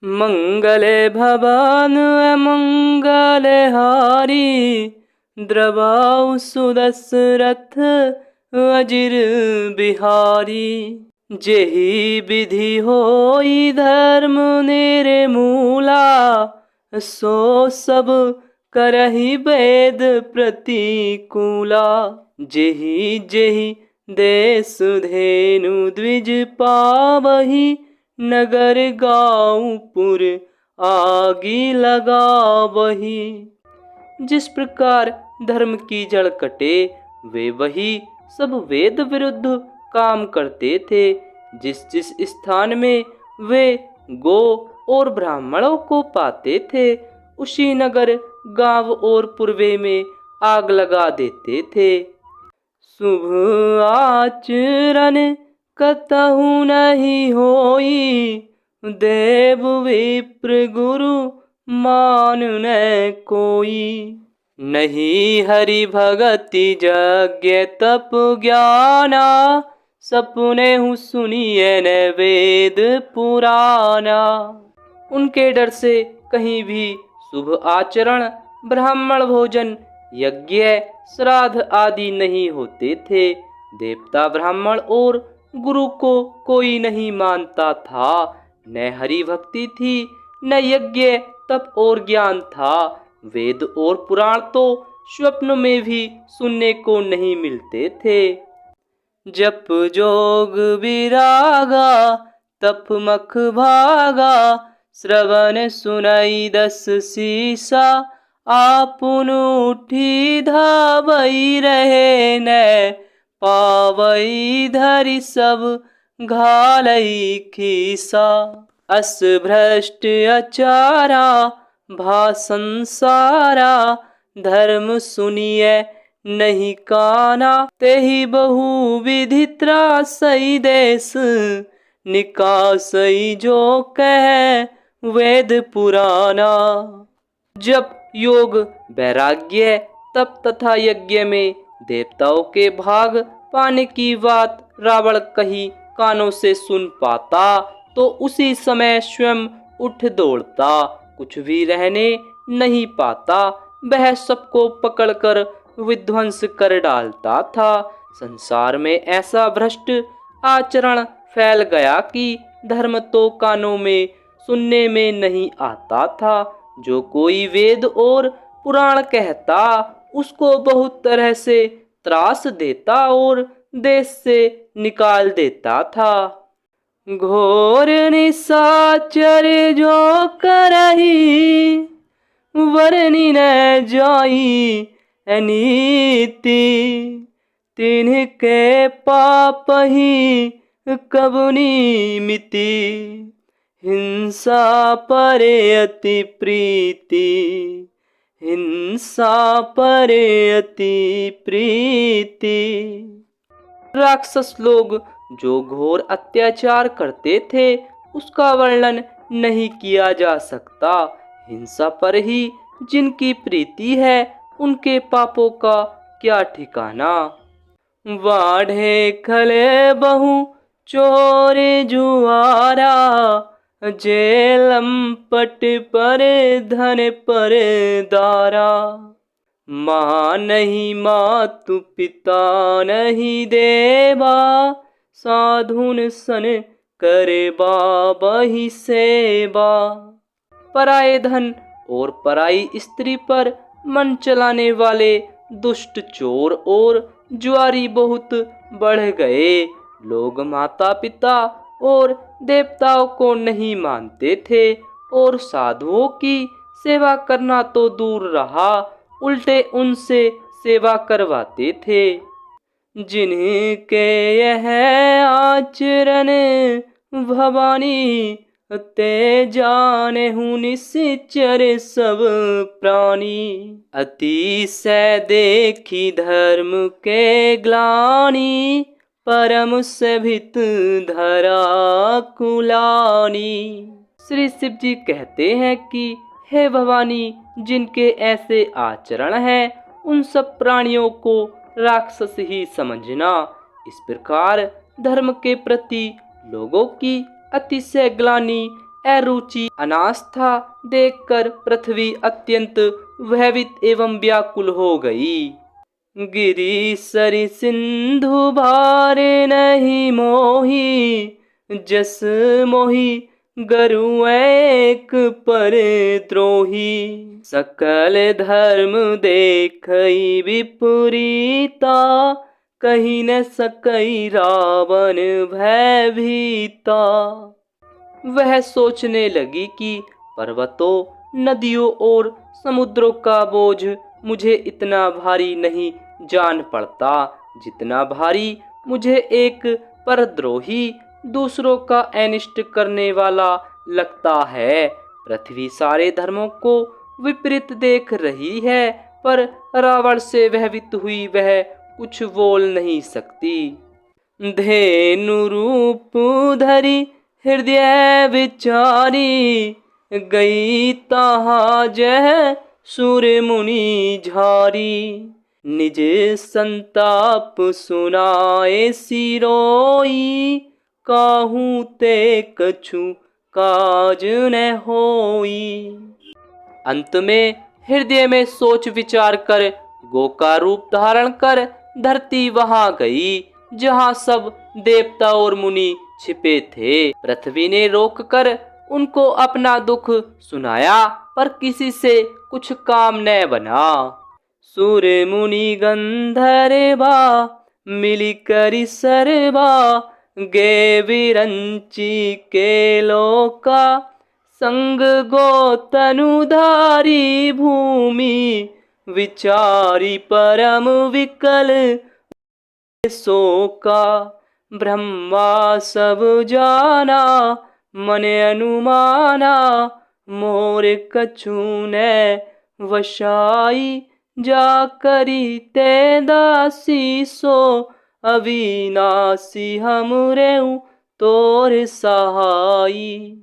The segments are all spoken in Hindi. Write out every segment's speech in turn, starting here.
मंगले भवन मंगले हारी, द्रवाउ सुदशरथ अजिर बिहारी। जेहि विधि होई धर्म निर्मूला, सो सब करहि वेद प्रतिकूला। जेहि जेहि देश धेनु द्विज पावहि, नगर गाँव पुर आगी लगावही। जिस प्रकार धर्म की जड़ कटे, वे वही सब वेद विरुद्ध काम करते थे। जिस जिस स्थान में वे गो और ब्राह्मणों को पाते थे, उसी नगर गांव और पूर्वे में आग लगा देते थे। शुभ आचरण कतहु नहीं होई, देव विप्र गुरु मान न कोई। नहीं हरि भगति यज्ञ तप ज्ञाना, सपने हूँ सुनिए न वेद पुराना। उनके डर से कहीं भी शुभ आचरण, ब्राह्मण भोजन, यज्ञ, श्राद्ध आदि नहीं होते थे। देवता ब्राह्मण और गुरु को कोई नहीं मानता था। न हरि भक्ति थी, न यज्ञ तप और ज्ञान था। वेद और पुराण तो स्वप्न में भी सुनने को नहीं मिलते थे। जप जोग विरागा, तप मख भागा, श्रवण सुनाई दस सीसा। आपुन उठी धावई रहे न, पावई धरि सब घालई खीसा। अस भ्रष्ट अचारा, भाषण सारा, धर्म सुनिए नहीं काना। तेहि बहु विधि त्रासई देश, निकासई जो कह वेद पुराना। जब योग, वैराग्य, तप तथा यज्ञ में देवताओं के भाग पाने की बात रावण कहीं कानों से सुन पाता, तो उसी समय स्वयं उठ दौड़ता। कुछ भी रहने नहीं पाता, वह सबको पकड़कर विध्वंस कर डालता था। संसार में ऐसा भ्रष्ट आचरण फैल गया कि धर्म तो कानों में सुनने में नहीं आता था। जो कोई वेद और पुराण कहता, उसको बहुत तरह से त्रास देता और देश से निकाल देता था। घोर निशाचर जो करही, वरनी न जाई अनीति। तिन्हके पाप ही कबुनी मिति, हिंसा परे अति प्रीति। हिंसा परे अति प्रीति। राक्षस लोग जो घोर अत्याचार करते थे, उसका वर्णन नहीं किया जा सकता। हिंसा पर ही जिनकी प्रीति है, उनके पापों का क्या ठिकाना। वाढ़े खले बहु चोर जुआरा, जेलम पट पर धन पर दारा। माँ नहीं मातु पिता नहीं देवा, साधुन सन करे बाबही सेवा। पराये धन और पराई स्त्री पर मन चलाने वाले दुष्ट चोर और जुआरी बहुत बढ़ गए। लोग माता पिता और देवताओं को नहीं मानते थे, और साधुओं की सेवा करना तो दूर रहा, उल्टे उनसे सेवा करवाते थे। जिनके यह आचरण भवानी, ते जाने हूँ निश्चर सब प्राणी। अतिशय देखी धर्म के ग्लानि, परम सभित धरा कुलानी। श्री शिव जी कहते हैं कि हे भवानी, जिनके ऐसे आचरण हैं, उन सब प्राणियों को राक्षस ही समझना। इस प्रकार धर्म के प्रति लोगों की अतिशय ग्लानि अरुचि अनास्था देखकर पृथ्वी अत्यंत भयभीत एवं व्याकुल हो गई। गिरि सरि सिंधु भारे नहीं मोही, जस मोही गरु एक पर द्रोही। सकल धर्म देखई विपरीता, कही न सकई रावण भयभीता। वह सोचने लगी कि पर्वतों, नदियों और समुद्रों का बोझ मुझे इतना भारी नहीं जान पड़ता, जितना भारी मुझे एक परद्रोही दूसरों का अनिष्ट करने वाला लगता है। पृथ्वी सारे धर्मों को विपरीत देख रही है, पर रावण से भयभीत हुई वह कुछ बोल नहीं सकती। धेनु रूप धरी हृदय विचारी, गई ताहा जह सुर मुनि झारी। निज संताप सुनाए सिरोई, काहू ते कछु काज न होई। अंत में हृदय में सोच विचार कर गो का रूप धारण कर धरती वहां गई जहां सब देवता और मुनि छिपे थे। पृथ्वी ने रोक कर उनको अपना दुख सुनाया, पर किसी से कुछ काम न बना। सुर मुनि गंधर्वा मिली करी सरवा, गे विरंची के लोका। संग गो तनुधारी भूमि, विचारी परम विकल शोका। ब्रह्मा सब जाना मन अनुमाना, मोर कछु न वशाई। जा करी ते दासी सो, अविनाशी हमरे तोर सहाई।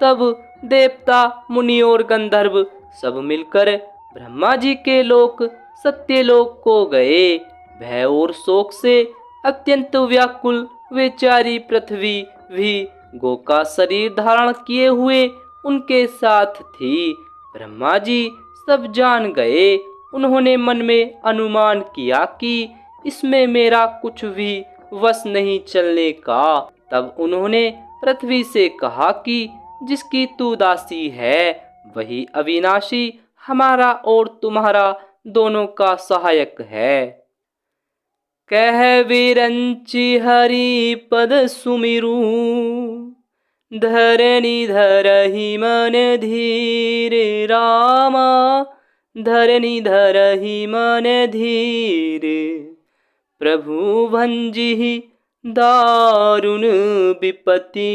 तब देवता, मुनि और गंधर्व सब मिलकर ब्रह्मा जी के लोक सत्यलोक को गए। भय और शोक से अत्यंत व्याकुल बेचारी पृथ्वी भी गो का शरीर धारण किए हुए उनके साथ थी। ब्रह्मा जी सब जान गए। उन्होंने मन में अनुमान किया कि इसमें मेरा कुछ भी वश नहीं चलने का। तब उन्होंने पृथ्वी से कहा कि जिसकी तू दासी है वही अविनाशी हमारा और तुम्हारा दोनों का सहायक है। कह विरंचि हरि पद सुमिरू, धरणी धरहि मन धीर रामा। धरणी धरहि मन धीर, प्रभु भंजिहि दारुण विपत्ति।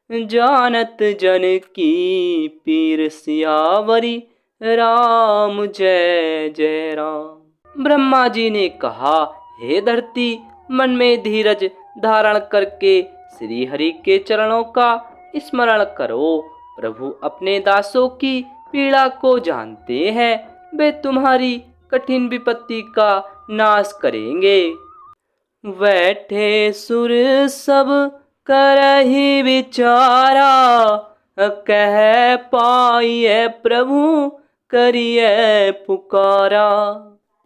जानत जन की पीर सियावरी, राम जय जय राम। ब्रह्मा जी ने कहा, हे धरती, मन में धीरज धारण करके श्री हरि के चरणों का स्मरण करो। प्रभु अपने दासों की पीड़ा को जानते हैं, वे तुम्हारी कठिन विपत्ति का नाश करेंगे। बैठे सुर सब करहि विचारा, कह पाइए प्रभु करिए पुकारा।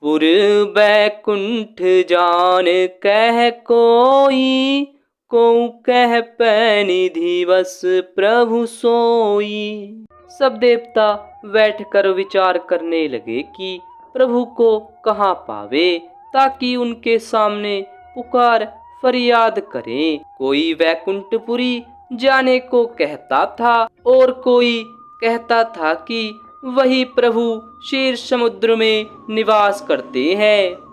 पुर बैकुंठ जान कह कोई, को कह पैनी दिवस प्रभु सोई। सब देवता बैठकर विचार करने लगे कि प्रभु को कहाँ पावे, ताकि उनके सामने पुकार फरियाद करें। कोई वैकुंठपुरी जाने को कहता था और कोई कहता था कि वही प्रभु क्षीर समुद्र में निवास करते हैं।